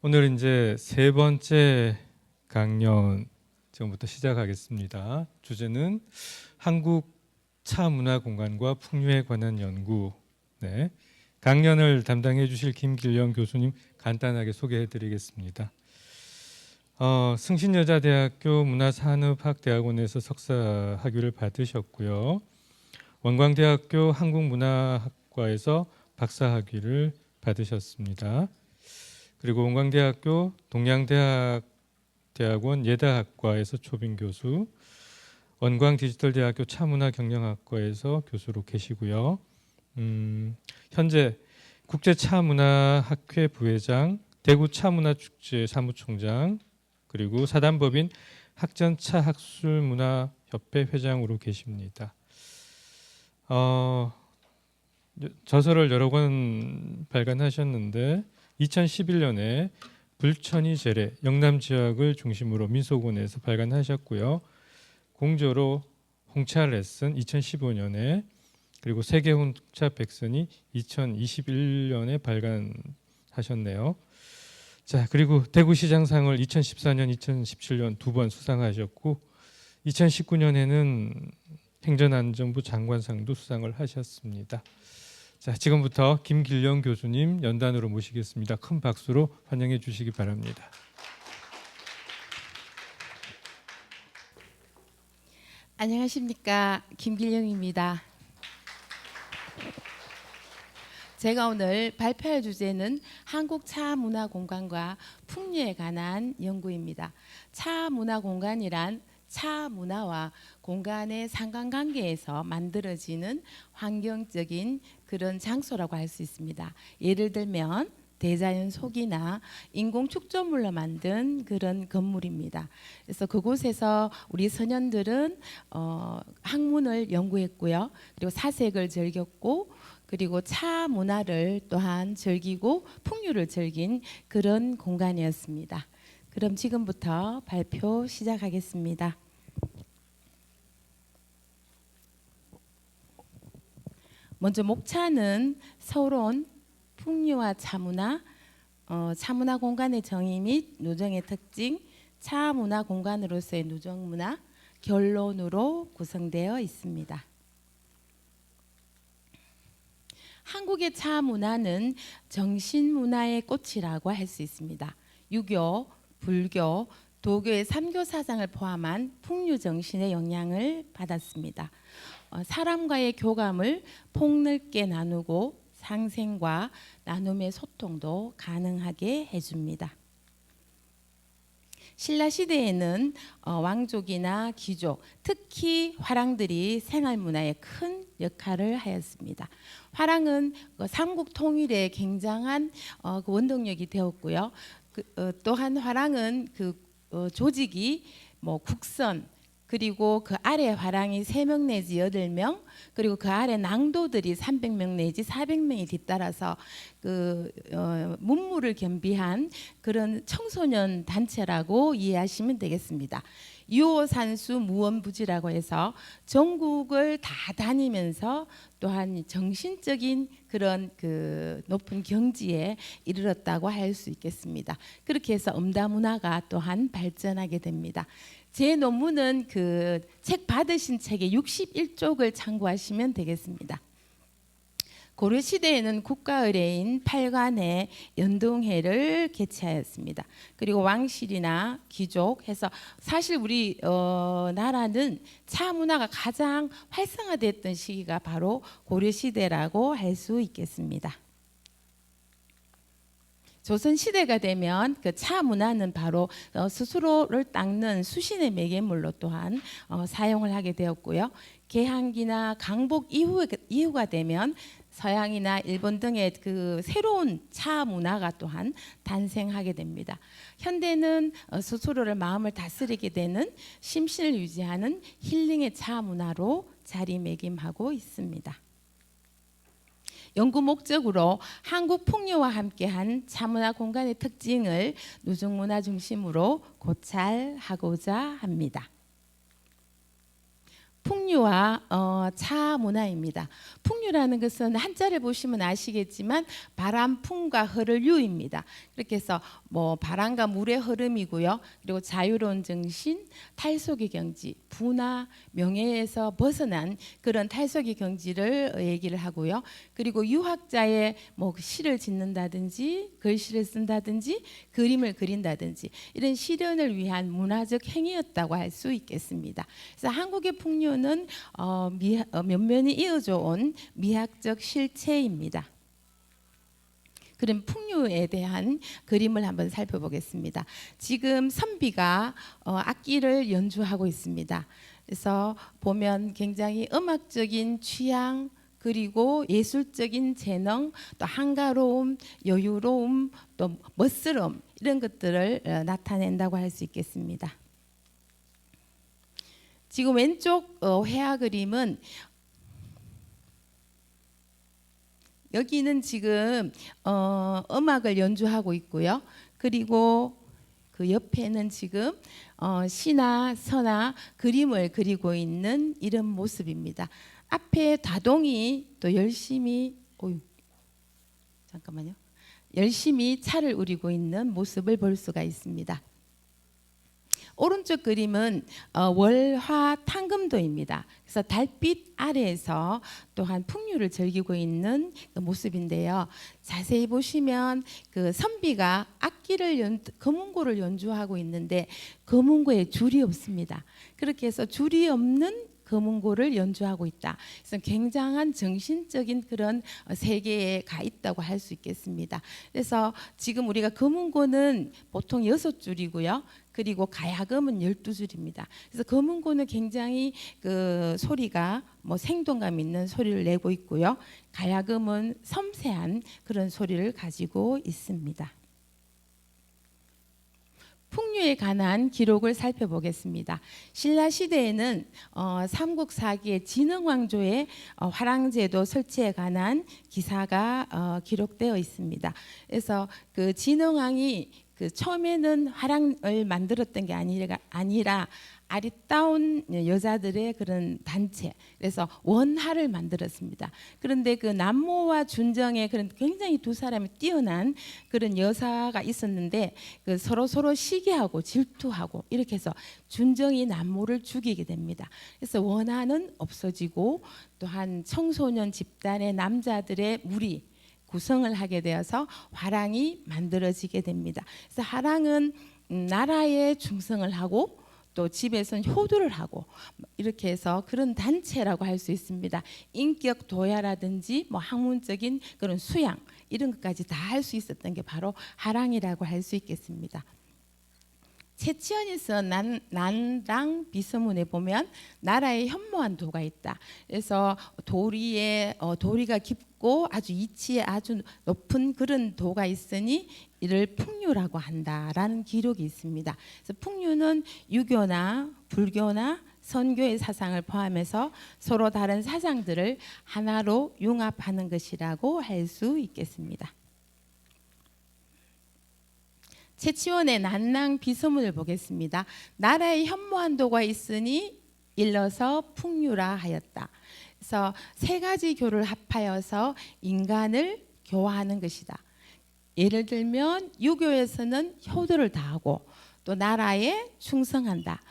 오늘 이제 세 번째 강연 지금부터 시작하겠습니다. 주제는 한국 차 문화 공간과 풍류에 관한 연구. 네. 강연을 담당해 주실 김길영 교수님 간단하게 소개해 드리겠습니다. 승신여자대학교 문화산업학대학원에서 석사 학위를 받으셨고요. 원광대학교 한국문화학과에서 박사 학위를 받으셨습니다. 그리고 원광대학교 동양대학원 예다학과에서 초빙 교수, 원광디지털대학교 차문화경영학과에서 교수로 계시고요. 현재 국제차문화학회 부회장, 대구차문화축제 사무총장, 그리고 사단법인 학전차학술문화협회 회장으로 계십니다. 저서를 여러 권 발간하셨는데 2011년에 불천이 제례 영남 지역을 중심으로 민속원에서 발간하셨고요. 공저로 홍차 레슨 2015년에 그리고 세계 홍차 백선이 2021년에 발간하셨네요. 자, 그리고 대구시장상을 2014년, 2017년 두 번 수상하셨고 2019년에는 행정안전부 장관상도 수상을 하셨습니다. 자, 지금부터 김길영 교수님 연단으로 모시겠습니다. 큰 박수로 환영해 주시기 바랍니다. 안녕하십니까, 김길영입니다. 제가 오늘 발표할 주제는 한국 차 문화 공간과 풍류에 관한 연구입니다. 차 문화 공간이란 차 문화와 공간의 상관관계에서 만들어지는 환경적인 그런 장소라고 할 수 있습니다. 예를 들면 대자연 속이나 인공 축조물로 만든 그런 건물입니다. 그래서 그곳에서 우리 소년들은 학문을 연구했고요. 그리고 사색을 즐겼고, 그리고 차 문화를 또한 즐기고 풍류를 즐긴 그런 공간이었습니다. 그럼 지금부터 발표 시작하겠습니다. 먼저 목차는 서론, 풍류와 차문화, 차문화 공간의 정의 및 누정의 특징, 차문화 공간으로서의 누정문화, 결론으로 구성되어 있습니다. 한국의 차문화는 정신문화의 꽃이라고 할 수 있습니다. 유교, 불교, 도교의 삼교 사상을 포함한 풍류 정신의 영향을 받았습니다. 사람과의 교감을 폭넓게 나누고 상생과 나눔의 소통도 가능하게 해줍니다. 신라시대에는 왕족이나 귀족, 특히 화랑들이 생활문화에 큰 역할을 하였습니다. 화랑은 삼국 통일에 굉장한 그 원동력이 되었고요. 또한 화랑은 조직이 국선, 그리고 그 아래 화랑이 3명 내지 8명, 그리고 그 아래 낭도들이 300명 내지 400명이 뒤따라서 문무를 겸비한 그런 청소년 단체라고 이해하시면 되겠습니다. 유호산수 무원부지라고 해서 전국을 다 다니면서 또한 정신적인 그런 높은 경지에 이르렀다고 할 수 있겠습니다. 그렇게 해서 음다문화가 또한 발전하게 됩니다. 제 논문은 책 받으신 책의 61쪽을 참고하시면 되겠습니다. 고려시대에는 국가의례인 팔관에 연동회를 개최하였습니다. 그리고 왕실이나 귀족 해서 사실 우리 나라는 차 문화가 가장 활성화됐던 시기가 바로 고려시대라고 할 수 있겠습니다. 조선시대가 되면 그 차 문화는 바로 스스로를 닦는 수신의 매개물로 또한 사용을 하게 되었고요. 개항기나 강복 이후가 되면 서양이나 일본 등의 새로운 차 문화가 또한 탄생하게 됩니다. 현대는 스스로를 마음을 다스리게 되는 심신을 유지하는 힐링의 차 문화로 자리매김하고 있습니다. 연구 목적으로 한국 풍류와 함께한 차문화 공간의 특징을 누중문화 중심으로 고찰하고자 합니다. 풍류와 차 문화입니다. 풍류라는 것은 한자를 보시면 아시겠지만 바람풍과 흐를 유입니다. 그렇게 해서 뭐 바람과 물의 흐름이고요. 그리고 자유로운 정신, 탈속의 경지, 부나 명예에서 벗어난 그런 탈속의 경지를 얘기를 하고요. 그리고 유학자의 뭐 시를 짓는다든지 글씨를 쓴다든지 그림을 그린다든지 이런 실현을 위한 문화적 행위였다고 할 수 있겠습니다. 그래서 한국의 풍류는 면면이 이어져 온 미학적 실체입니다. 그럼 풍류에 대한 그림을 한번 살펴보겠습니다. 지금 선비가 악기를 연주하고 있습니다. 그래서 보면 굉장히 음악적인 취향 그리고 예술적인 재능 또 한가로움, 여유로움 또 멋스러움 이런 것들을 나타낸다고 할 수 있겠습니다. 지금 왼쪽 회화 그림은 여기는 지금 음악을 연주하고 있고요. 그리고 그 옆에는 지금 시나 서나 그림을 그리고 있는 이런 모습입니다. 앞에 다동이 또 열심히 열심히 차를 우리고 있는 모습을 볼 수가 있습니다. 오른쪽 그림은 월화 탕금도입니다. 그래서 달빛 아래에서 또한 풍류를 즐기고 있는 그 모습인데요. 자세히 보시면 그 선비가 거문고를 연주하고 있는데 거문고에 줄이 없습니다. 그렇게 해서 줄이 없는 거문고를 연주하고 있다. 그래서 굉장한 정신적인 그런 세계에 가 있다고 할 수 있겠습니다. 그래서 지금 우리가 거문고는 보통 6줄이고요. 그리고 가야금은 12줄입니다. 그래서 거문고는 굉장히 그 소리가 뭐 생동감 있는 소리를 내고 있고요. 가야금은 섬세한 그런 소리를 가지고 있습니다. 풍류에 관한 기록을 살펴보겠습니다. 신라 시대에는 삼국사기의 진흥왕조의 화랑제도 설치에 관한 기사가 기록되어 있습니다. 그래서 그 진흥왕이 그 처음에는 화랑을 만들었던 게 아니라 아리따운 여자들의 그런 단체, 그래서 원하를 만들었습니다. 그런데 그 남모와 준정의 그런 굉장히 두 사람이 뛰어난 그런 여사가 있었는데 그 서로 시기하고 질투하고 이렇게 해서 준정이 남모를 죽이게 됩니다. 그래서 원하는 없어지고 또한 청소년 집단의 남자들의 무리 구성을 하게 되어서 화랑이 만들어지게 됩니다. 그래서 화랑은 나라에 충성을 하고 또 집에서는 효도를 하고 이렇게 해서 그런 단체라고 할 수 있습니다. 인격 도야라든지 뭐 학문적인 그런 수양 이런 것까지 다 할 수 있었던 게 바로 화랑이라고 할 수 있겠습니다. 채치원에서 난랑 비서문에 보면 나라에 현모한 도가 있다. 그래서 도리가 깊고 아주 이치에 아주 높은 그런 도가 있으니 이를 풍류라고 한다라는 기록이 있습니다. 그래서 풍류는 유교나 불교나 선교의 사상을 포함해서 서로 다른 사상들을 하나로 융합하는 것이라고 할 수 있겠습니다. 채치원의 난랑 비서문을 보겠습니다. 나라에 현모한 도가 있으니 일러서 풍류라 하였다. 그래서 세 가지 교를 합하여서 인간을 교화하는 것이다. 예를 들면 유교에서는 효도를 다하고 또 나라에 충성한다.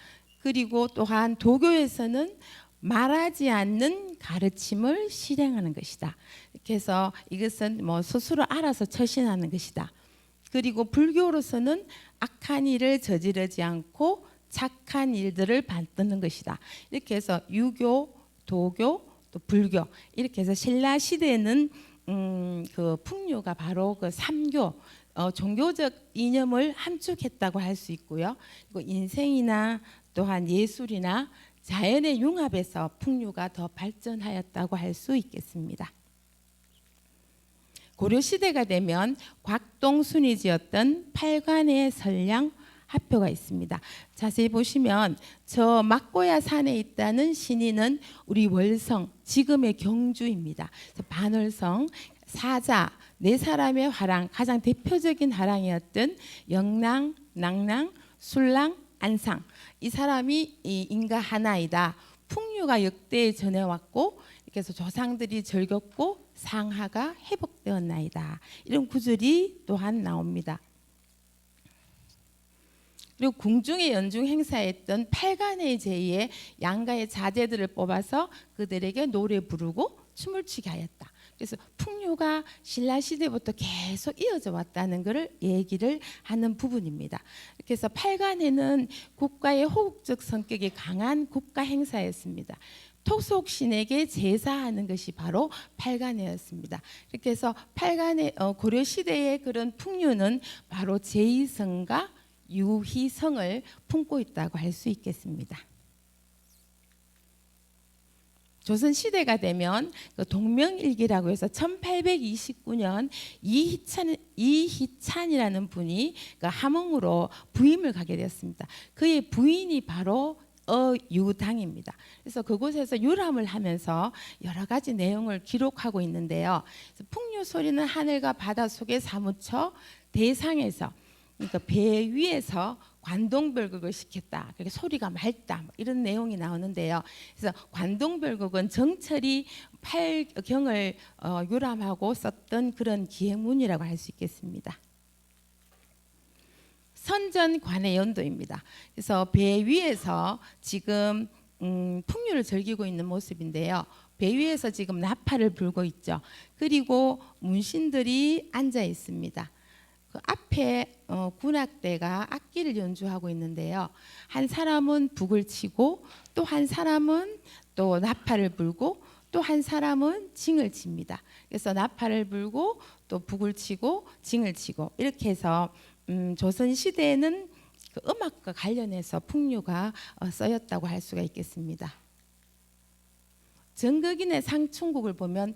그리고 또한 도교에서는 말하지 않는 가르침을 실행하는 것이다. 이렇게 해서 이것은 뭐 스스로 알아서 처신하는 것이다. 그리고 불교로서는 악한 일을 저지르지 않고 착한 일들을 받드는 것이다. 이렇게 해서 유교, 도교, 또 불교 이렇게 해서 신라 시대에는 그 풍류가 바로 그 삼교 종교적 이념을 함축했다고 할 수 있고요. 그리고 인생이나 또한 예술이나 자연의 융합에서 풍류가 더 발전하였다고 할 수 있겠습니다. 고려 시대가 되면 곽동순이 지었던 팔관의 선량 화표가 있습니다. 자세히 보시면 저 막고야 산에 있다는 신인은 우리 월성 지금의 경주입니다. 반월성 사자 네 사람의 화랑 가장 대표적인 화랑이었던 영랑, 낭랑, 술랑, 안상 이 사람이 인가 하나이다. 풍류가 역대에 전해왔고 이렇게 해서 조상들이 즐겼고 상하가 회복되었나이다. 이런 구절이 또한 나옵니다. 그리고 궁중의 연중 행사했던 팔간의 제의에 양가의 자제들을 뽑아서 그들에게 노래 부르고 춤을 추게 하였다. 그래서 풍류가 신라 시대부터 계속 이어져 왔다는 것을 얘기를 하는 부분입니다. 그래서 팔간에는 국가의 호국적 성격이 강한 국가 행사였습니다. 토속신에게 제사하는 것이 바로 팔간회였습니다. 이렇게 해서 팔간회 고려 시대의 그런 풍류는 바로 제의성과 유희성을 품고 있다고 할 수 있겠습니다. 조선 시대가 되면 그 동명일기라고 해서 1829년 이희찬이라는 분이 그 함흥으로 부임을 가게 되었습니다. 그의 부인이 바로 어유당입니다. 그래서 그곳에서 유람을 하면서 여러 가지 내용을 기록하고 있는데요. 풍류 소리는 하늘과 바다 속에 사무쳐 대상에서, 그러니까 배 위에서 관동별곡을 시켰다. 그렇게 소리가 맑다. 이런 내용이 나오는데요. 그래서 관동별곡은 정철이 팔경을 유람하고 썼던 그런 기행문이라고 할 수 있겠습니다. 선전관의 연도입니다. 그래서 배 위에서 지금 풍류를 즐기고 있는 모습인데요. 배 위에서 지금 나팔을 불고 있죠. 그리고 문신들이 앉아 있습니다. 그 앞에 군악대가 악기를 연주하고 있는데요. 한 사람은 북을 치고 또 한 사람은 또 나팔을 불고 또 한 사람은 징을 칩니다. 그래서 나팔을 불고 또 북을 치고 징을 치고 이렇게 해서 조선 시대에는 그 음악과 관련해서 풍류가 쓰였다고 할 수가 있겠습니다. 정극인의 상충곡을 보면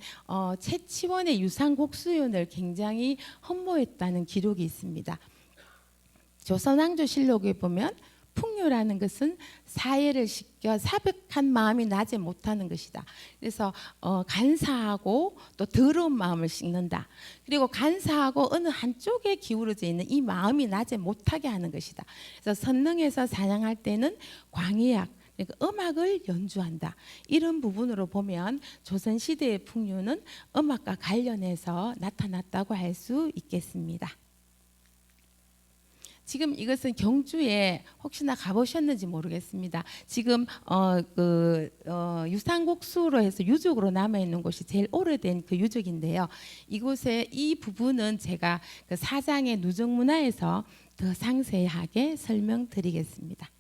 최치원의 유상곡수연을 굉장히 흠모했다는 기록이 있습니다. 조선왕조실록에 보면 풍류라는 것은 사예를 시켜 사백한 마음이 나지 못하는 것이다. 그래서 간사하고 또 더러운 마음을 씻는다. 그리고 간사하고 어느 한쪽에 기울어져 있는 이 마음이 나지 못하게 하는 것이다. 그래서 선릉에서 사냥할 때는 광해악, 그러니까 음악을 연주한다. 이런 부분으로 보면 조선시대의 풍류는 음악과 관련해서 나타났다고 할 수 있겠습니다. 지금 이것은 경주에 혹시나 가보셨는지 모르겠습니다. 지금 유상곡수로 해서 유적으로 남아있는 곳이 제일 오래된 그 유적인데요. 이곳에 이 부분은 제가 그 사장의 누적문화에서 더 상세하게 설명드리겠습니다.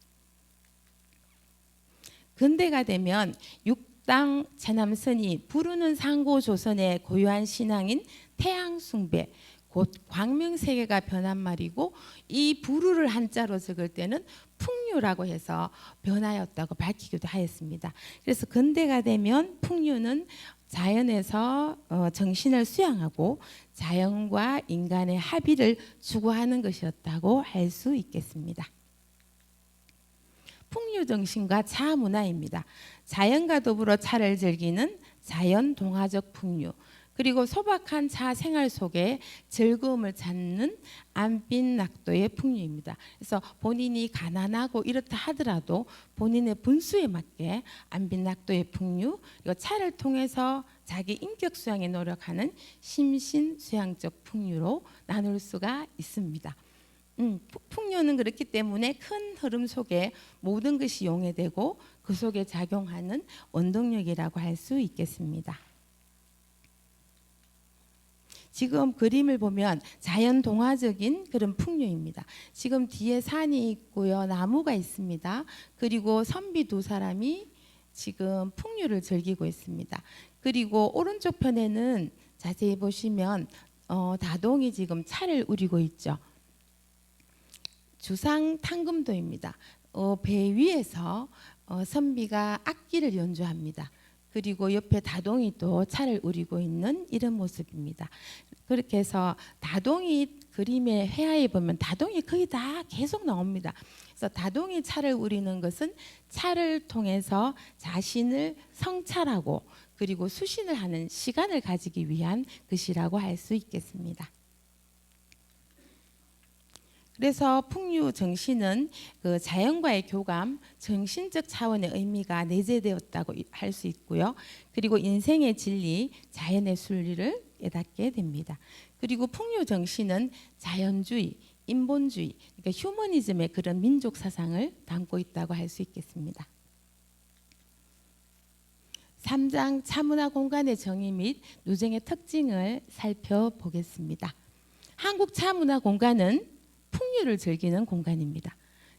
근대가 되면 육당 체남선이 부르는 상고 조선의 고유한 신앙인 태양숭배, 곧 광명세계가 변한 말이고 이 부르를 한자로 적을 때는 풍류라고 해서 변하였다고 밝히기도 하였습니다. 그래서 근대가 되면 풍류는 자연에서 정신을 수양하고 자연과 인간의 합의를 추구하는 것이었다고 할 수 있겠습니다. 풍류 정신과 차 문화입니다. 자연과 더불어 차를 즐기는 자연 동화적 풍류, 그리고 소박한 차 생활 속에 즐거움을 찾는 안빈낙도의 풍류입니다. 그래서 본인이 가난하고 이렇다 하더라도 본인의 분수에 맞게 안빈낙도의 풍류, 그리고 차를 통해서 자기 인격 수양에 노력하는 심신수양적 풍류로 나눌 수가 있습니다. 풍류는 그렇기 때문에 큰 흐름 속에 모든 것이 용해되고 그 속에 작용하는 원동력이라고 할 수 있겠습니다. 지금 그림을 보면 자연 동화적인 그런 풍류입니다. 지금 뒤에 산이 있고요, 나무가 있습니다. 그리고 선비 두 사람이 지금 풍류를 즐기고 있습니다. 그리고 오른쪽 편에는 자세히 보시면 다동이 지금 차를 우리고 있죠. 주상 탕금도입니다. 배 위에서 선비가 악기를 연주합니다. 그리고 옆에 다동이 또 차를 우리고 있는 이런 모습입니다. 그렇게 해서 다동이 그림의 회화에 보면 다동이 거의 다 계속 나옵니다. 그래서 다동이 차를 우리는 것은 차를 통해서 자신을 성찰하고 그리고 수신을 하는 시간을 가지기 위한 것이라고 할 수 있겠습니다. 그래서 풍류 정신은 그 자연과의 교감, 정신적 차원의 의미가 내재되었다고 할 수 있고요. 그리고 인생의 진리, 자연의 순리를 깨닫게 됩니다. 그리고 풍류 정신은 자연주의, 인본주의, 그러니까 휴머니즘의 그런 민족 사상을 담고 있다고 할 수 있겠습니다. 3장 차문화 공간의 정의 및 누정의 특징을 살펴보겠습니다. 한국 차문화 공간은 풍류를 즐기는 공간입니다.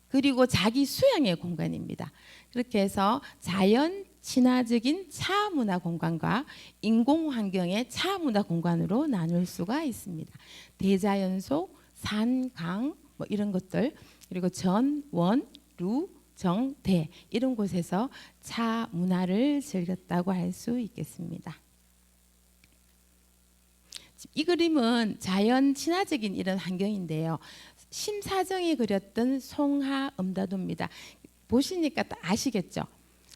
그리고 자기 수양의 공간입니다. 그렇게 해서 자연 친화적인 차문화 공간과 인공 환경의 차문화 공간으로 나눌 수가 있습니다. 대자연소, 산, 강 뭐 이런 것들, 그리고 전, 원, 루, 정, 대 이런 곳에서 차 문화를 즐겼다고 할 수 있겠습니다. 이 그림은 자연 친화적인 이런 환경인데요. 심사정이 그렸던 송하 음다도입니다. 보시니까 아시겠죠?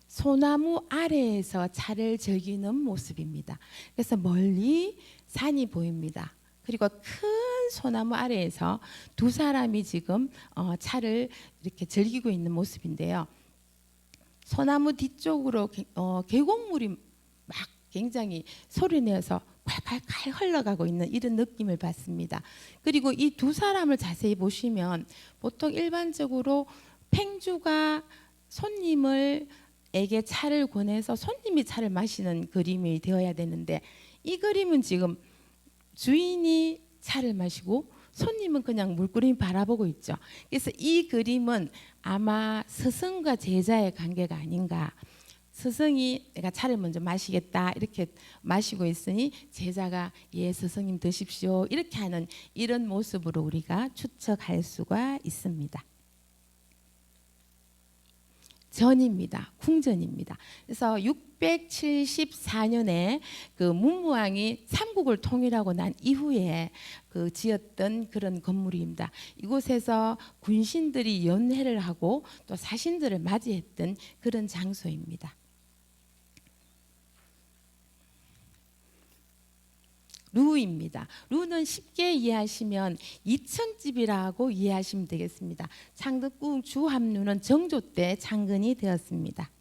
소나무 아래에서 차를 즐기는 모습입니다. 그래서 멀리 산이 보입니다. 그리고 큰 소나무 아래에서 두 사람이 지금 차를 이렇게 즐기고 있는 모습인데요. 소나무 뒤쪽으로 계곡물이 막 굉장히 소리내서 콸콸콸 흘러가고 있는 이런 느낌을 받습니다. 그리고 이 두 사람을 자세히 보시면 보통 일반적으로 팽주가 손님에게 차를 권해서 손님이 차를 마시는 그림이 되어야 되는데 이 그림은 지금 주인이 차를 마시고 손님은 그냥 물끄러미 바라보고 있죠. 그래서 이 그림은 아마 스승과 제자의 관계가 아닌가. 스승이 내가 차를 먼저 마시겠다 이렇게 마시고 있으니 제자가 예 스승님 드십시오 이렇게 하는 이런 모습으로 우리가 추측할 수가 있습니다. 전입니다. 궁전입니다. 그래서 674년에 그 문무왕이 삼국을 통일하고 난 이후에 그 지었던 그런 건물입니다. 이곳에서 군신들이 연회를 하고 또 사신들을 맞이했던 그런 장소입니다. 루입니다. 루는 쉽게 이해하시면 2층집이라고 이해하시면 되겠습니다. 창덕궁 주합루는 정조 때 창건이 되었습니다.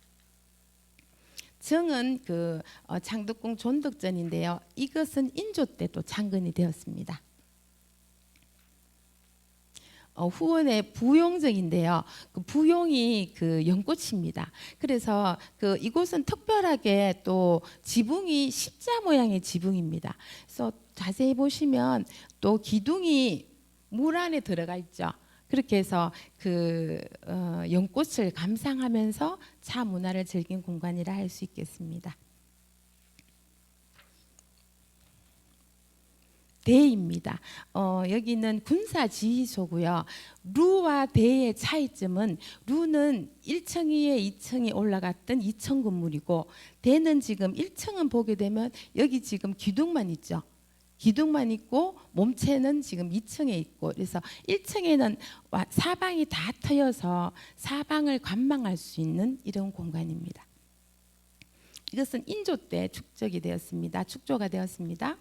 정은 그 창덕궁 존덕전인데요. 이것은 인조 때 또 창건이 되었습니다. 후원의 부용정인데요. 그 부용이 그 연꽃입니다. 그래서 그 이곳은 특별하게 또 지붕이 십자 모양의 지붕입니다. 그래서 자세히 보시면 또 기둥이 물 안에 들어가 있죠. 그렇게 해서 그 연꽃을 감상하면서 차 문화를 즐긴 공간이라 할 수 있겠습니다. 대입니다. 여기는 군사지휘소고요. 루와 대의 차이점은 루는 1층 위에 2층이 올라갔던 2층 건물이고 대는 지금 1층은 보게 되면 여기 지금 기둥만 있죠. 기둥만 있고 몸체는 지금 2층에 있고 그래서 1층에는 사방이 다 트여서 사방을 관망할 수 있는 이런 공간입니다. 이것은 인조 때 축적이 되었습니다. 축조가 되었습니다.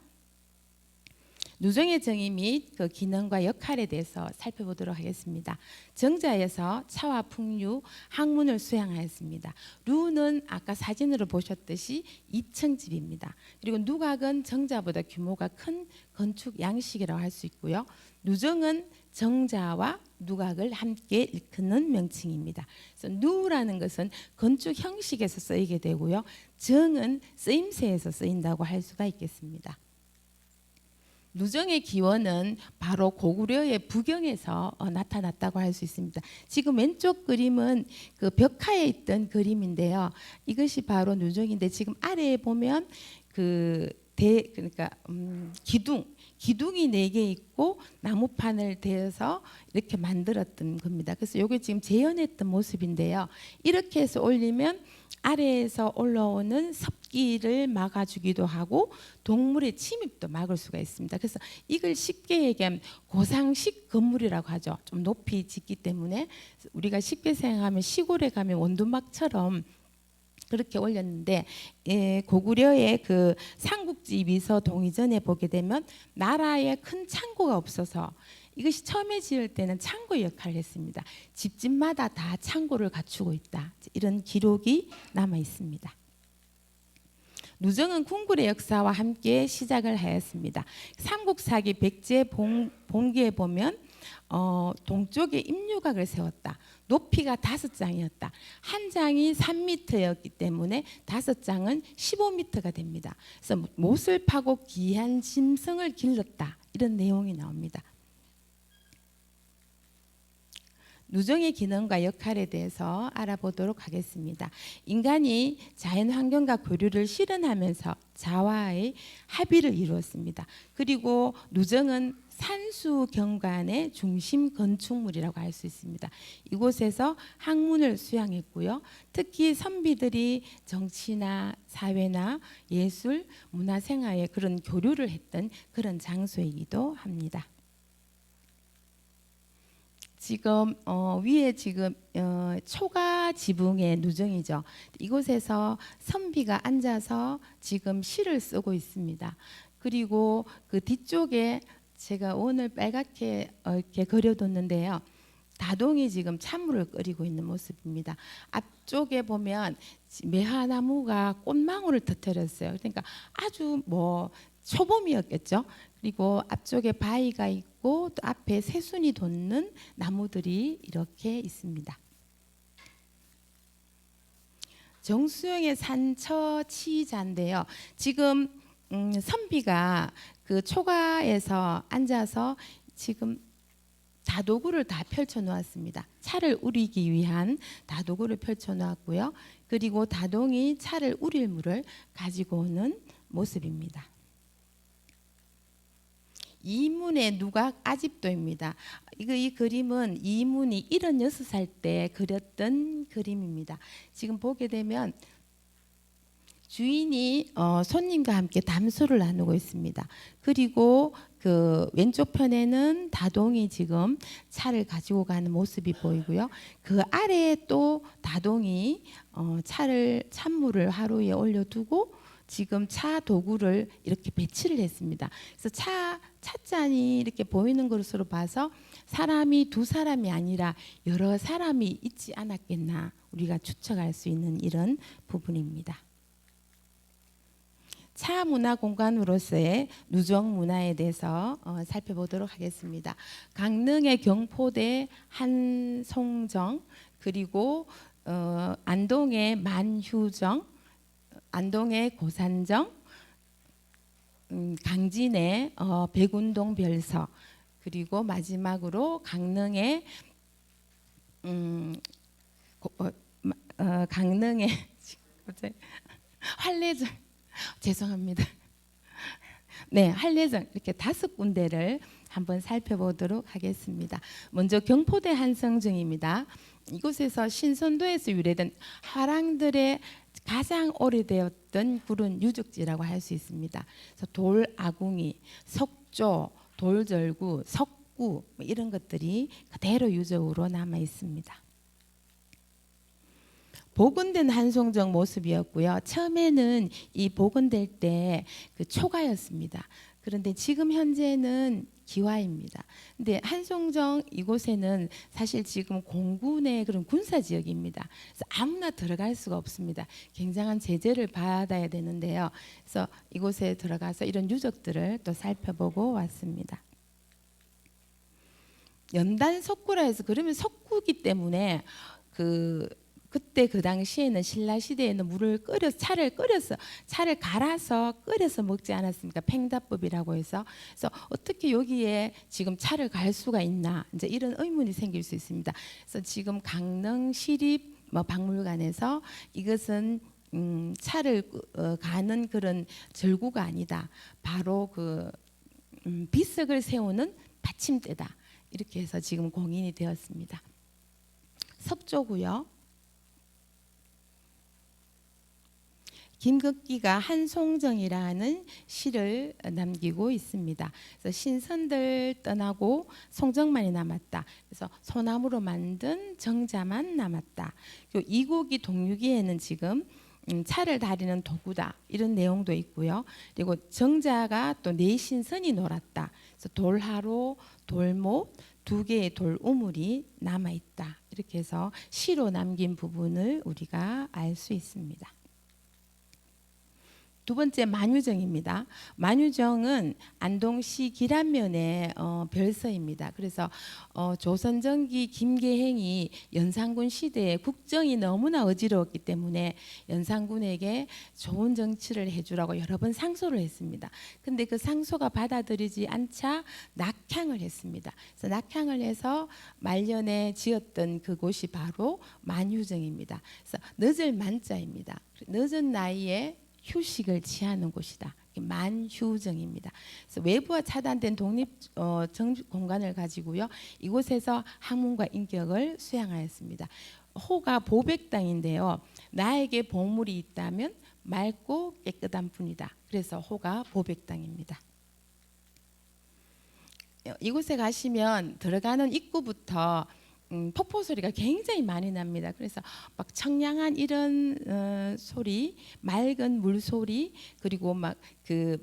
누정의 정의 및 그 기능과 역할에 대해서 살펴보도록 하겠습니다. 정자에서 차와 풍류, 학문을 수양하였습니다. 루는 아까 사진으로 보셨듯이 2층 집입니다. 그리고 누각은 정자보다 규모가 큰 건축 양식이라고 할 수 있고요. 누정은 정자와 누각을 함께 일컫는 명칭입니다. 그래서 누라는 것은 건축 형식에서 쓰이게 되고요. 정은 쓰임새에서 쓰인다고 할 수가 있겠습니다. 누정의 기원은 바로 고구려의 부경에서 나타났다고 할 수 있습니다. 지금 왼쪽 그림은 그 벽화에 있던 그림인데요. 이것이 바로 누정인데 지금 아래에 보면 그러니까 기둥이 4개 있고 나무판을 대어서 이렇게 만들었던 겁니다. 그래서 이게 지금 재현했던 모습인데요. 이렇게 해서 올리면 아래에서 올라오는 습기를 막아주기도 하고 동물의 침입도 막을 수가 있습니다. 그래서 이걸 쉽게 얘기하면 고상식 건물이라고 하죠. 좀 높이 짓기 때문에 우리가 쉽게 생각하면 시골에 가면 원두막처럼 그렇게 올렸는데 고구려의 그 삼국지 위서 동의전에 보게 되면 나라에 큰 창고가 없어서 이것이 처음에 지을 때는 창고 역할을 했습니다. 집집마다 다 창고를 갖추고 있다. 이런 기록이 남아 있습니다. 누정은 궁굴의 역사와 함께 시작을 하였습니다. 삼국사기 백제 봉기에 보면 동쪽에 임류각을 세웠다. 높이가 5장이었다. 한 장이 3m였기 때문에 5장은 15m가 됩니다. 그래서 못을 파고 귀한 짐승을 길렀다. 이런 내용이 나옵니다. 누정의 기능과 역할에 대해서 알아보도록 하겠습니다. 인간이 자연 환경과 교류를 실현하면서 자화의 합의를 이루었습니다. 그리고 누정은 산수 경관의 중심 건축물이라고 할 수 있습니다. 이곳에서 학문을 수양했고요. 특히 선비들이 정치나 사회나 예술, 문화생활에 그런 교류를 했던 그런 장소이기도 합니다. 지금 위에 지금 초가 지붕의 누정이죠. 이곳에서 선비가 앉아서 지금 시를 쓰고 있습니다. 그리고 그 뒤쪽에 제가 오늘 빨갛게 이렇게 그려뒀는데요. 다동이 지금 찬물을 끓이고 있는 모습입니다. 앞쪽에 보면 매화나무가 꽃망울을 터뜨렸어요. 그러니까 아주 초봄이었겠죠. 그리고 앞쪽에 바위가 있고 또 앞에 새순이 돋는 나무들이 이렇게 있습니다. 정수영의 산처치자인데요. 지금 선비가 그 초가에서 앉아서 지금 다도구를 다 펼쳐 놓았습니다. 차를 우리기 위한 다도구를 펼쳐 놓았고요. 그리고 다동이 차를 우릴 물을 가지고 오는 모습입니다. 이문의 누각 아집도입니다. 이 그림은 이문이 76살 때 그렸던 그림입니다. 지금 보게 되면 주인이 손님과 함께 담소를 나누고 있습니다. 그리고 그 왼쪽 편에는 다동이 지금 차를 가지고 가는 모습이 보이고요. 그 아래에 또 다동이 찬물을 하루에 올려두고 지금 차 도구를 이렇게 배치를 했습니다. 그래서 찻잔이 이렇게 보이는 것으로 봐서 사람이 두 사람이 아니라 여러 사람이 있지 않았겠나 우리가 추측할 수 있는 이런 부분입니다. 차 문화 공간으로서의 누정 문화에 대해서 살펴보도록 하겠습니다. 강릉의 경포대 한송정, 그리고 안동의 만휴정, 안동의 고산정, 강진의 백운동 별서, 그리고 마지막으로 강릉의 강릉의 활례정, 죄송합니다. 네, 활례정 이렇게 5군데를 한번 살펴보도록 하겠습니다. 먼저 경포대 한성정입니다. 이곳에서 신선도에서 유래된 화랑들의 가장 오래되었던 굴은 유적지라고 할 수 있습니다. 그래서 돌아궁이, 석조, 돌절구, 석구 이런 것들이 그대로 유적으로 남아 있습니다. 복원된 한송정 모습이었고요. 처음에는 이 복원될 때 그 초가였습니다. 그런데 지금 현재는 기와입니다. 근데 한송정 이곳에는 사실 지금 공군의 그런 군사 지역입니다. 그래서 아무나 들어갈 수가 없습니다. 굉장한 제재를 받아야 되는데요. 그래서 이곳에 들어가서 이런 유적들을 또 살펴보고 왔습니다. 연단 석구라 해서 그러면 석구기 때문에 그때 그 당시에는 신라 시대에는 차를 갈아서 끓여서 먹지 않았습니까? 팽다법이라고 해서. 그래서 어떻게 여기에 지금 차를 갈 수가 있나 이제 이런 의문이 생길 수 있습니다. 그래서 지금 강릉 시립 박물관에서 이것은 차를 가는 그런 절구가 아니다. 바로 그 비석을 세우는 받침대다. 이렇게 해서 지금 공인이 되었습니다. 섭조고요. 김극기가 한송정이라는 시를 남기고 있습니다. 그래서 신선들 떠나고 송정만이 남았다. 그래서 소나무로 만든 정자만 남았다. 이 곡이 동류기에는 지금 차를 다리는 도구다 이런 내용도 있고요. 그리고 정자가 또 네 신선이 놀았다. 그래서 돌하로, 돌못, 두 개의 돌 우물이 남아 있다. 이렇게 해서 시로 남긴 부분을 우리가 알 수 있습니다. 두 번째 만유정입니다. 만유정은 안동시 기란면의 별서입니다. 그래서 조선전기 김계행이 연산군 시대에 국정이 너무나 어지러웠기 때문에 연산군에게 좋은 정치를 해주라고 여러 번 상소를 했습니다. 근데 그 상소가 받아들이지 않자 낙향을 했습니다. 그래서 낙향을 해서 말년에 지었던 그곳이 바로 만유정입니다. 그래서 늦을 만자입니다. 늦은 나이에 휴식을 취하는 곳이다. 만휴정입니다. 그래서 외부와 차단된 독립 정주 공간을 가지고요. 이곳에서 학문과 인격을 수양하였습니다. 호가 보백당인데요. 나에게 보물이 있다면 맑고 깨끗한 분이다. 그래서 호가 보백당입니다. 이곳에 가시면 들어가는 입구부터 폭포 소리가 굉장히 많이 납니다. 그래서 막 청량한 이런 소리, 맑은 물 소리, 그리고 막 그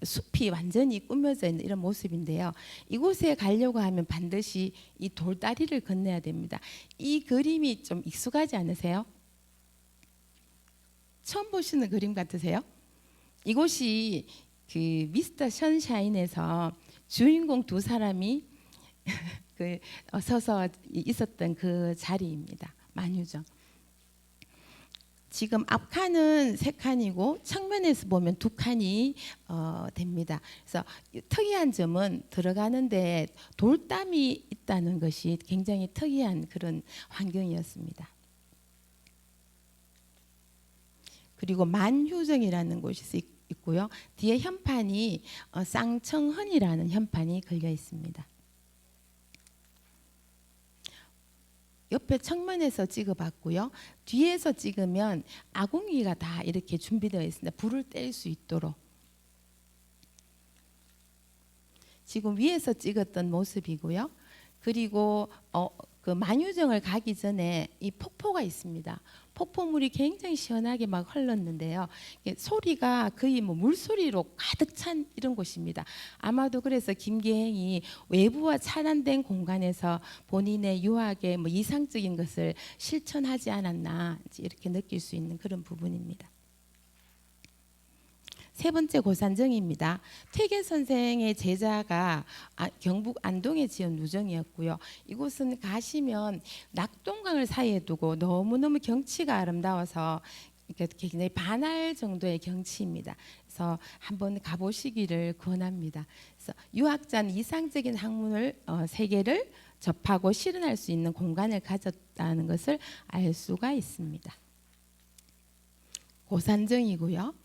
숲이 완전히 꾸며져 있는 이런 모습인데요. 이곳에 가려고 하면 반드시 이 돌다리를 건너야 됩니다. 이 그림이 좀 익숙하지 않으세요? 처음 보시는 그림 같으세요? 이곳이 그 미스터 선샤인에서 주인공 두 사람이 서서 있었던 그 자리입니다. 만유정. 지금 앞칸은 3칸이고 측면에서 보면 2칸이 됩니다. 그래서 특이한 점은 들어가는데 돌담이 있다는 것이 굉장히 특이한 그런 환경이었습니다. 그리고 만휴정이라는 곳이 있고요. 뒤에 현판이 쌍청헌이라는 현판이 걸려 있습니다. 옆에 측면에서 찍어봤고요. 뒤에서 찍으면 아궁이가 다 이렇게 준비되어 있습니다. 불을 뗄 수 있도록. 지금 위에서 찍었던 모습이고요. 그리고 그 만유정을 가기 전에 이 폭포가 있습니다. 폭포물이 굉장히 시원하게 막 흘렀는데요. 소리가 거의 뭐 물소리로 가득 찬 이런 곳입니다. 아마도 그래서 김계행이 외부와 차단된 공간에서 본인의 유학의 뭐 이상적인 것을 실천하지 않았나 이렇게 느낄 수 있는 그런 부분입니다. 세 번째 고산정입니다. 퇴계 선생의 제자가 경북 안동에 지은 누정이었고요. 이곳은 가시면 낙동강을 사이에 두고 너무너무 경치가 아름다워서 굉장히 반할 정도의 경치입니다. 그래서 한번 가보시기를 권합니다. 그래서 유학자는 이상적인 학문을 세계를 접하고 실현할 수 있는 공간을 가졌다는 것을 알 수가 있습니다. 고산정이고요.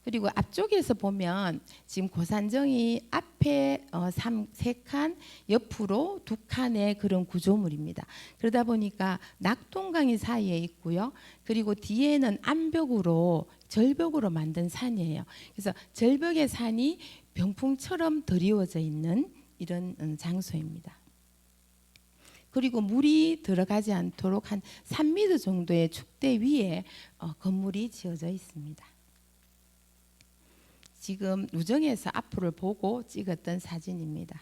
그리고 앞쪽에서 보면 지금 고산정이 앞에 3칸, 옆으로 2칸의 그런 구조물입니다. 그러다 보니까 낙동강이 사이에 있고요. 그리고 뒤에는 암벽으로 절벽으로 만든 산이에요. 그래서 절벽의 산이 병풍처럼 드리워져 있는 이런 장소입니다. 그리고 물이 들어가지 않도록 한 3m 정도의 축대 위에 건물이 지어져 있습니다. 지금 누정에서 앞을 보고 찍었던 사진입니다.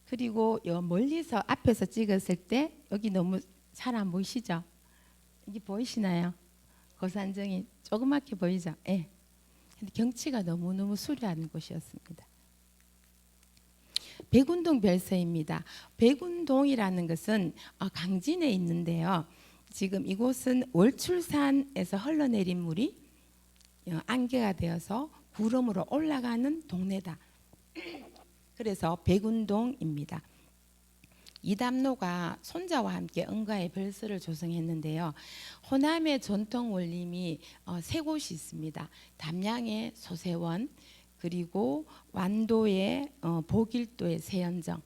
그리고 멀리서 앞에서 찍었을 때 여기 너무 잘 안 보이시죠? 이게 보이시나요? 고산정이 조그맣게 보이죠? 예. 근데 경치가 너무너무 수려한 곳이었습니다. 백운동 별서입니다. 백운동이라는 것은 강진에 있는데요. 지금 이곳은 월출산에서 흘러내린 물이 안개가 되어서 구름으로 올라가는 동네다. 그래서 백운동입니다. 이담로가 손자와 함께 응가의 별서를 조성했는데요. 호남의 전통 원림이 3곳이 있습니다. 담양의 소세원, 그리고 완도의 보길도의 세연정,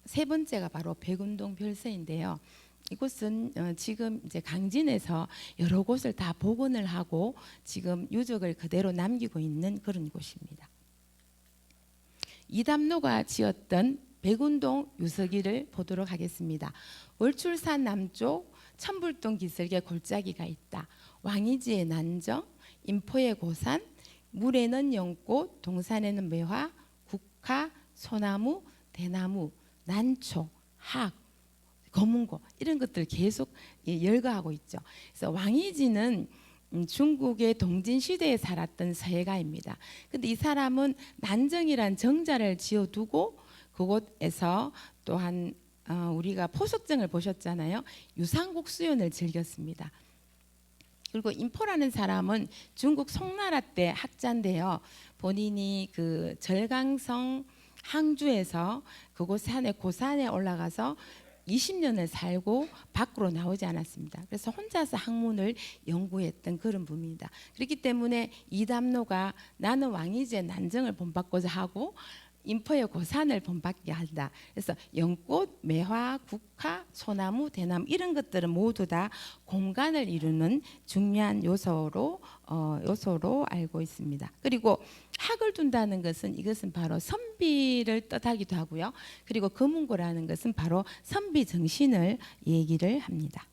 세 번째가 바로 백운동 별서인데요. 이곳은 지금 이제 강진에서 여러 곳을 다 복원을 하고 지금 유적을 그대로 남기고 있는 그런 곳입니다. 이담로가 지었던 백운동 유서기를 보도록 하겠습니다. 월출산 남쪽 천불동 기슭에 골짜기가 있다. 왕이지의 난정, 인포의 고산, 물에는 연꽃, 동산에는 매화, 국화, 소나무, 대나무, 난초, 학, 검은고 이런 것들 계속 열거하고 있죠. 그래서 왕이지는 중국의 동진 시대에 살았던 서예가입니다. 근데 이 사람은 난정이란 정자를 지어두고 그곳에서 또한 우리가 포석정을 보셨잖아요. 유상국 수연을 즐겼습니다. 그리고 인포라는 사람은 중국 송나라 때 학자인데요. 본인이 그 절강성 항주에서 그곳 산에 고산에 올라가서 20년을 살고 밖으로 나오지 않았습니다. 그래서 혼자서 학문을 연구했던 그런 분입니다. 그렇기 때문에 이담로가 나는 왕이지의 난정을 본받고자 하고 인포의 고산을 본받게 한다. 그래서 연꽃, 매화, 국화, 소나무, 대나무 이런 것들은 모두 다 공간을 이루는 중요한 요소로 알고 있습니다. 그리고 학을 둔다는 것은 이것은 바로 선비를 뜻하기도 하고요. 그리고 금운고라는 것은 바로 선비 정신을 얘기를 합니다.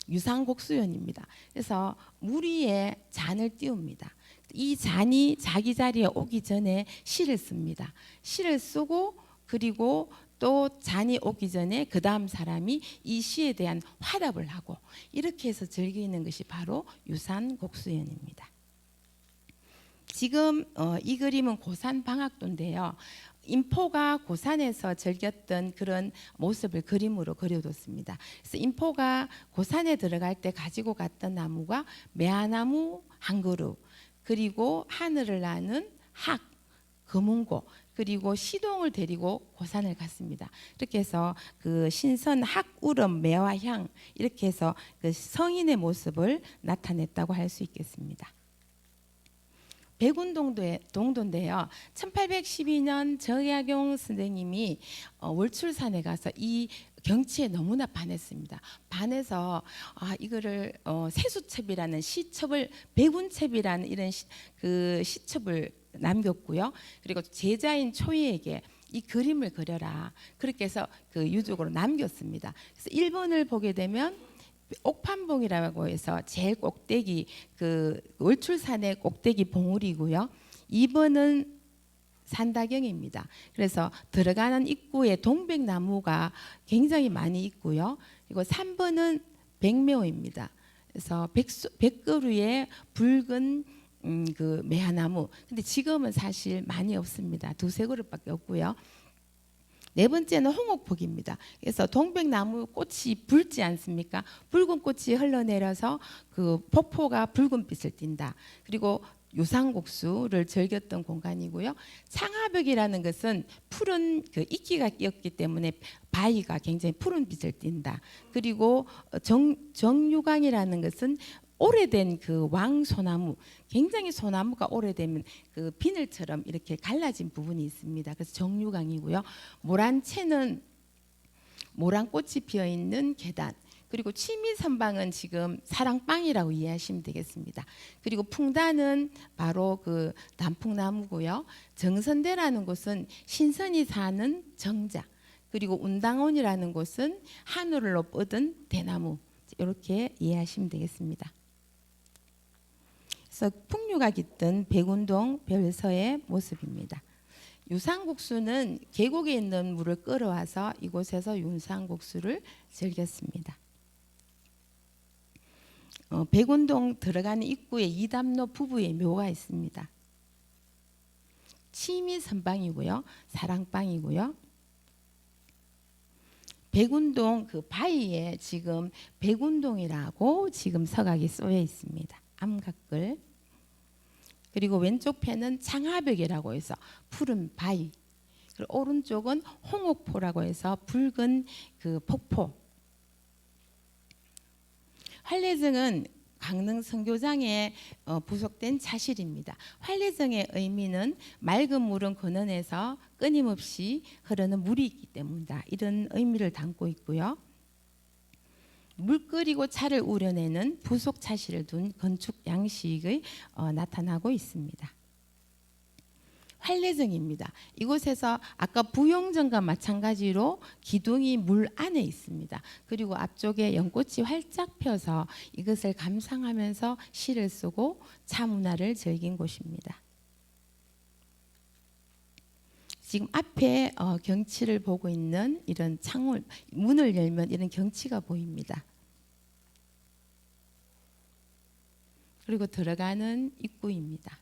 유상곡수연입니다. 그래서 물 위에 잔을 띄웁니다. 이 잔이 자기 자리에 오기 전에 시를 씁니다. 시를 쓰고 그리고 또 잔이 오기 전에 그 다음 사람이 이 시에 대한 화답을 하고 이렇게 해서 즐기는 것이 바로 유산곡수연입니다. 지금 이 그림은 고산 방학도인데요. 인포가 고산에서 즐겼던 그런 모습을 그림으로 그려뒀습니다. 그래서 인포가 고산에 들어갈 때 가지고 갔던 나무가 매화나무 한 그루, 그리고 하늘을 나는 학, 금운고, 그리고 시동을 데리고 고산을 갔습니다. 이렇게 해서 그 신선 학우름 매화향 이렇게 해서 그 성인의 모습을 나타냈다고 할 수 있겠습니다. 백운동도인데요. 1812년 정약용 선생님이 월출산에 가서 이 경치에 너무나 반했습니다. 반해서 이거를 세수첩이라는 시첩을 백운첩이라는 이런 시첩을 남겼고요. 그리고 제자인 초이에게 이 그림을 그려라. 그렇게 해서 그 유적으로 남겼습니다. 그래서 1번을 보게 되면 옥판봉이라고 해서 제일 꼭대기 그 월출산의 꼭대기 봉우리고요. 2번은 산다경입니다. 그래서 들어가는 입구에 동백나무가 굉장히 많이 있고요. 그리고 3번은 백묘입니다. 그래서 백그루에 붉은 그 매화나무. 근데 지금은 사실 많이 없습니다. 두세 그루밖에 없고요. 네 번째는 홍옥폭입니다. 그래서 동백나무 꽃이 붉지 않습니까? 붉은 꽃이 흘러내려서 그 폭포가 붉은빛을 띈다. 그리고 유상곡수를 즐겼던 공간이고요. 창하벽이라는 것은 푸른 그 이끼가 끼었기 때문에 바위가 굉장히 푸른 빛을 띈다. 그리고 정유강이라는 것은 오래된 그 왕소나무, 굉장히 소나무가 오래되면 그 비늘처럼 이렇게 갈라진 부분이 있습니다. 그래서 정유강이고요. 모란채는 모란꽃이 피어 있는 계단. 그리고 취미선방은 지금 사랑방이라고 이해하시면 되겠습니다. 그리고 풍단은 바로 그 단풍나무고요. 정선대라는 곳은 신선이 사는 정자. 그리고 운당원이라는 곳은 하늘로 뻗은 대나무. 이렇게 이해하시면 되겠습니다. 그래서 풍류가 깃든 백운동 별서의 모습입니다. 유상국수는 계곡에 있는 물을 끌어와서 이곳에서 유상국수를 즐겼습니다. 백운동 들어가는 입구에 이담로 부부의 묘가 있습니다. 취미 선방이고요, 사랑방이고요. 백운동 그 바위에 지금 백운동이라고 지금 서각이 쏘여 있습니다. 암각글. 그리고 왼쪽 편은 창하벽이라고 해서 푸른 바위. 그리고 오른쪽은 홍옥포라고 해서 붉은 그 폭포. 활례정은 강릉 선교장에 부속된 차실입니다. 활례정의 의미는 맑은 물은 근원에서 끊임없이 흐르는 물이 있기 때문이다. 이런 의미를 담고 있고요. 물 끓이고 차를 우려내는 부속 차실을 둔 건축 양식의 나타나고 있습니다. 활례정입니다. 이곳에서 아까 부용정과 마찬가지로 기둥이 물 안에 있습니다. 그리고 앞쪽에 연꽃이 활짝 펴서 이것을 감상하면서 시를 쓰고 차 문화를 즐긴 곳입니다. 지금 앞에 경치를 보고 있는 이런 창문, 문을 열면 이런 경치가 보입니다. 그리고 들어가는 입구입니다.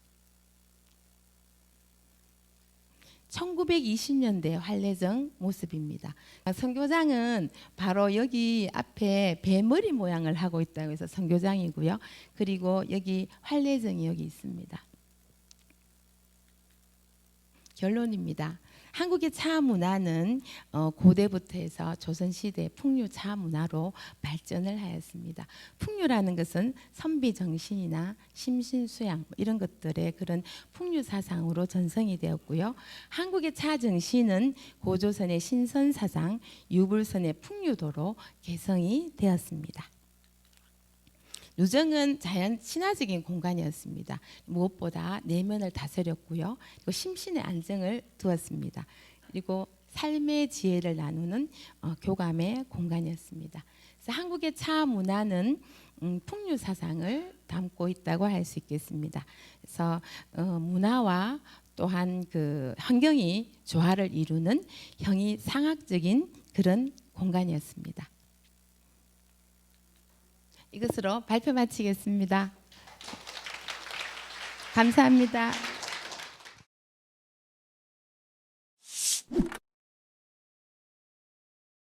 1920년대 활례정 모습입니다. 선교장은 바로 여기 앞에 배머리 모양을 하고 있다고 해서 선교장이고요. 그리고 여기 활례정이 여기 있습니다. 결론입니다. 한국의 차 문화는 고대부터 해서 조선시대 풍류 차 문화로 발전을 하였습니다. 풍류라는 것은 선비 정신이나 심신수양 이런 것들의 그런 풍류 사상으로 전성이 되었고요. 한국의 차 정신은 고조선의 신선사상, 유불선의 풍류도로 개성이 되었습니다. 누정은 자연 친화적인 공간이었습니다. 무엇보다 내면을 다스렸고요. 그리고 심신의 안정을 두었습니다. 그리고 삶의 지혜를 나누는 교감의 공간이었습니다. 그래서 한국의 차 문화는 풍류 사상을 담고 있다고 할 수 있겠습니다. 그래서 문화와 또한 그 환경이 조화를 이루는 형이상학적인 그런 공간이었습니다. 이것으로 발표 마치겠습니다. 감사합니다.